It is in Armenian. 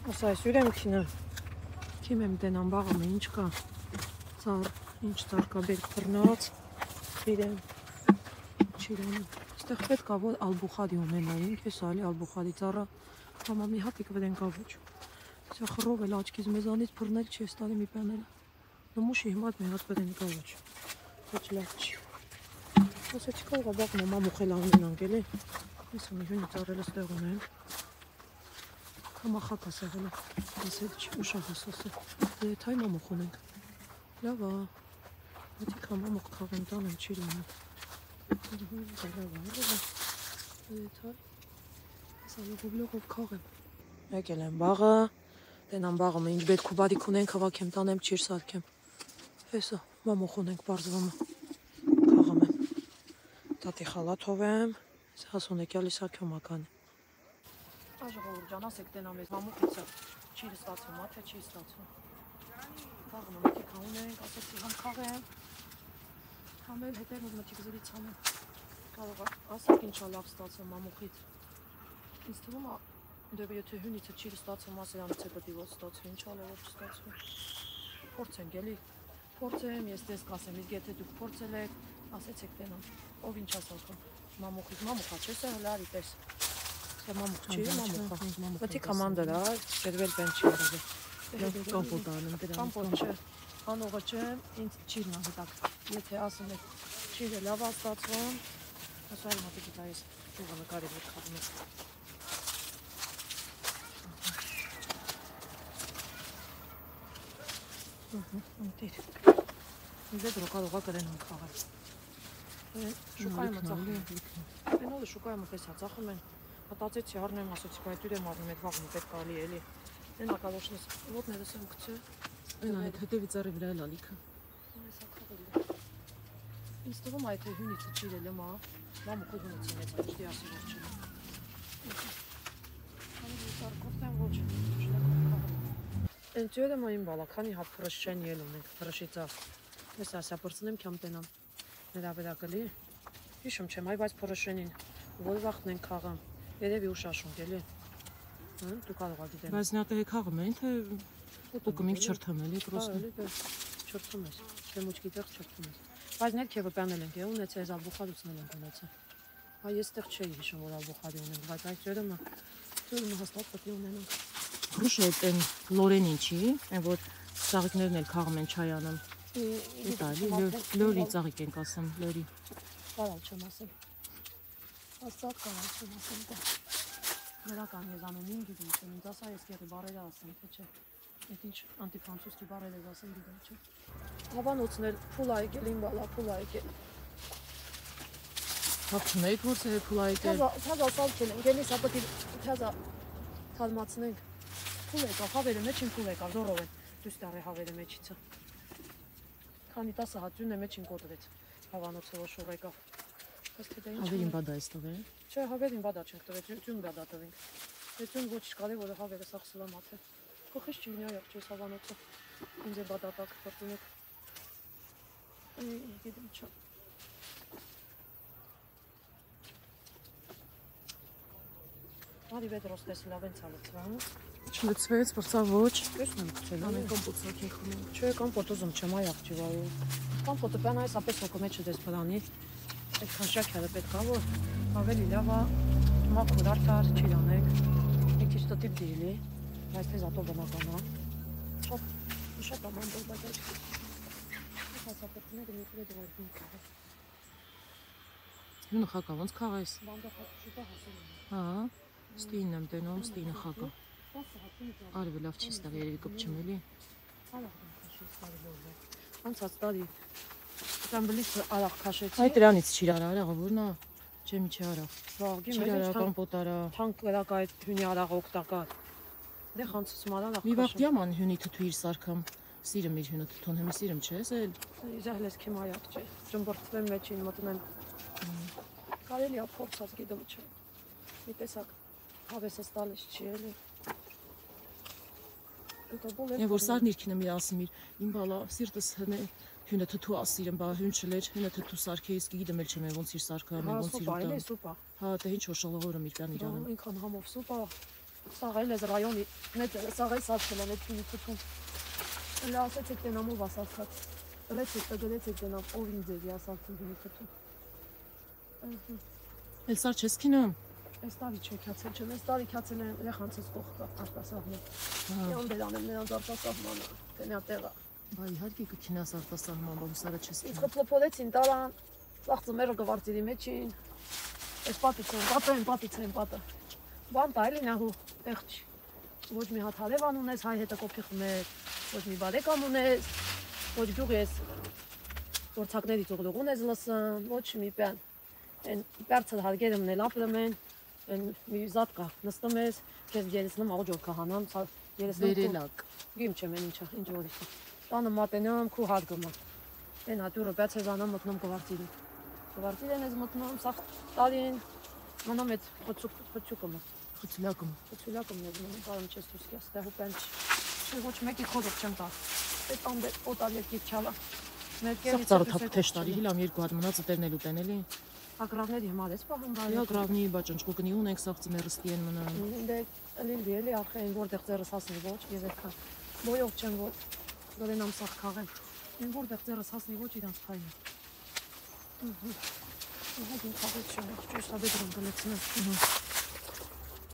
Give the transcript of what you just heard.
Ասա սյուրեմ քինը։ Քիմ եմ դենան բաղում ինչ կա։ Ծառ, ինչ ծառ կա բերք բռնած։ Իրեն չիրեն։ Այստեղ պետք է որ ալբուխադի ունենային, քեզ ալի ալբուխադի ծառը։ Համա մի հատ իկվեն կա ոչ։ Սա խռով էլ աչքից մեզանից բռնել չի ստալի մի բաները։ Նմուշի հիմա մի հատ բերեն կա ոչ։ Ոչ լավ չի։ Ասա չկա բաղ մամա մուխել անենանք էլի։ Ես մի հունի ծառելը ստեղ ունեմ։ Համախակ ասեղել է, ես հետ չի ուշաղ ասոսը, դե թայ մամուխ ունենք, լավ ա, հետիք համամուխ կաղեմ տանեմ չի լանեմ, լավ ա, դե թայ, ես ալողով կաղեմ, եկել եմ բաղը, դենամ բաղը մը ինչ բետք ու բադիք ունենք հավաք եմ տանեմ չիր սարքեմ, հեսա, մամուխ ունենք բարզվամը, կաղեմ եմ, տատի խալաթով եմ, հասուն եկյալի սարքեմ ականի, Ժողովուրդ ջան, ասեք տենամ ես մամուկիցը չի ստացվում, թե չի ստացվում։ Կաղում եմ մտիկ ունենք, ասեցի համ կաղեմ, համ էլ հետերն ու մտիկ զրից համեմ։ Կարող ասեք ինչա լավ ստացվում մամուկից։ Ինձ թվում է, դեպի եթե հունիցը չի ստացվում, ասերանից է պետք է ոչ ստացվում, ինչա լավ ոչ ստացվում։ Փորձենք էլի, փորձեմ, ես դες կասեմ, իսկ եթե դուք փորձել եք, ասեցեք տենամ, ով ինչ ասակում, մամուկից, մամուկա չես է հլարի պես։ Մամուկ չի, մամուկա, մտիկ համանդր է, գերվել բեն չի արել, կամպոտ ալեմ դրան, կամպոտ չէ, անողը չեմ, ինձ չիրն է հետակ, եթե ասում եք չիրը լավ աստացվում, ասու այլ մատիկի դա ես ճուղը նկարի որ խաղում ես, ընտիր, ինձ է դրոկա կրեն են խաղալ, շուկայում է ծախում, բենոլը շուկայում է պես է ծախում են, Հատացեցի առնեմ, ասացի, բայ դուր եմ առնում, էդ վաղում պետք ալի էլի, են ակալոշնես, ոտներս եմ կծը, են այդ հետևի ծառի վրա էլ ալիքը, այս ակաղել է, ինձ տվում այդ հյունիցը չիրել եմ, մամուկը հյունիցի մեծ է, ուստի ասի որ չել եմ, սարկորտեմ ոչ, են ծյոդ եմ այն բալա, քանի հատ պրոշչեն ել ունենք, պրոշի ծաղ, ես ասա պրծնեմ կյամ տենամ, նրա վրա կլի, հիշում չեմ, այ բայց պրոշենին, որ վաղթն ենք խաղամ, Երևի ուշաշունք էլի, դու կարող ա գիտեմ Բայց նա տեղ խաղում են, թե ուտուկում ինք չրթում էլի, չրթում ես, դեմուչկի տեղ չրթում ես Բայց ներքևը պյանել ենք, ունեցը ես ալբուխադուցնել ենք ունեցը Այ ես տեղ չէի հիշում, որ ալբուխադի ունենք, բայց այդ ջերմը հաստատ պետք է ունենանք Հուշ է են լորեն ինչի, են որ ծաղիկներն էլ խաղում են չայանում Լորի ծաղիկ ենք ասեմ, լորի Կարալ չեմ ասեմ Աստված կարալ չեմ ասեմ դա Նրան ես անում ինգ գիտեմ չեմ, ինձ ասա ես կեղի բարերը ասեմ, թե չէ Այդ ինչ անտիֆրանցուսկի բարեր ես ասեմ գիտեմ չէ Հավանոցն էլ փուլ ա եկել, իմ բալա փուլ ա եկել Հապ չունեիք որս է փուլ ա եկել Թազա սալ չունենք, ելիս ապտի թազա թալմացնենք Փուլ եկավ, հավերը մեջ իմ փուլ եկավ, զորով են դուս տարի հավերը մեջիցը Քանի 10 հատ ձյուն է մեջ իմ կոտրեց Հավանոցը որ շող եկավ Հավերին բադա ես տվել Չէ, հավերին բադա չենք տվել, ձյուն բադա տվենք Ձյուն ոչ չկալի, որ հավերը սաղ սլամատ է Կոխիս չի նյա յող չես հավանոցը Ինձ է բադա տակ պրտունեք Գետում չա Արի վետ ռոստես լավեն ծալծվան Չլծվեց, պրծա ոչ Կեսն եմ կծել, անեն կամպոտ սակենք խմենք Չէ, կամպոտ ուզում չեմ, այ աղջի վայու Կամպոտը պյան այս ապես հոգը մեջը դես բրանի Այդքան շաքյալը պետք է որ ավելի լավ է մաքուր արդար չի անեք մի քիչ տտիպ դիլի բայց թե զատո բնական է շատ ամանդով բայց այդ հասապետները մի քիչ դրվում կա Հյունը խակա ոնց քաղես բանդը շուտա հասել Հա ստինն եմ տենում ստինը խակա Արևը լավ չի ստավ երևի կպչում էլի Անցած տարի Կամբլիցը արաղ քաշեցի Այդ դրանից չի արաղը որն է Չեմ չի արաղ Չի արաղ կամպոտ արաղ Թանկ գրակ այդ հյունի արաղը օգտակար Դե խանցուցում արաղ Մի վաղ դիաման հյունի թթու իր սարքամ Սիրում իր հյունը թթուն հեմի սիրում չես էլ Իզահլես քիմ այակ չէ Ճմբրտվեմ մեջին մտնում Կարելի է փորձած գիտում չէ Մի տեսակ հավեսս տալիս չի էլի Են որ սարն իրքինը մի ասում իր Իմ բալա սիրտս հյունը թթու ասիրեմ, բա հյուն չլեր, հյունը թթու սարքի իսկ գիտեմ էլ չեմ ոնց իր սարքը, ոնց իր ուտա։ Հա, դե ինչ որ շալողորը մի կան իրանում։ Ինքան համով սուպա, Սաղ էլ ես ռայոնի մեծ սաղ էլ սացել են այդ քինի թթուն։ Elə ասեցեք տենամով ասացած։ Ռեցեպտը գրեցեք տենամ ով ինձ էի ասացել քինի թթուն։ Էլ սար չես քինամ։ Այս տարի չէ քացել չեմ, այս տարի քացել են երեխանցս կողքը արտասահման։ Յան դերանեմ նրանց արտասահմանը, տենա տեղը։ Բայ իհարկե կքինաս արտասահման, բա հուսարը չես քինա։ Իսկ փոփոլեցին տարան, ծաղ ծմերը գվարտիրի մեջին։ Այս պատիցեն պատը։ Բան տա էլի նահու, տեղ չի։ Ոչ մի հատ հարևան ունես, հայ հետը կոփի խմես, ոչ մի բարեկամ ունես, ոչ գյուղ ես գործակների ծուղլուղուն ես լսում, ոչ մի բան։ Այն բարձր հարգերը մնել ապրում են, այն մի զատ կա, նստում ես, քեզ երեսնում աղջոր կհանամ, Վերելակ։ Գիմ չեմ են ինչա, ինչ որ 있어։ Տանը մատենամ, քու հարգում եմ։ Այն հատուրը բաց եզանամ մտնում կվարտիրի։ Կվարտիրեն ես մտնում, սաղ տարին, մնում էդ խծուկը։ Խցուլակում։ ես մնում, կարում չես դուրս կես, տեղ ու պեն չի։ Ոչ մեկի խոզով չեմ տա։ Այդ ամբեր օտար երկիր չալա։ Սաղ ծառը թեշ տարի, հիլամ երկու հատ մնաց տերնելու տենելի։ Ագրավների հիմար ես պահում բարի։ Ագրավնի բաճնճկուկնի ունենք սաղ ծմերստի են մնան։ Դե լիլի էլի ախեն որտեղ ձեռս հասնի ոչ ես այդքա։ Բոյով չեմ որ դրենամ սաղ քաղեմ։ Այն որտեղ ձեռս հասնի ոչ իրանց փայնը։ Ահա դու քաղաք չեմ, ճիշտ է դրում գնացնեմ։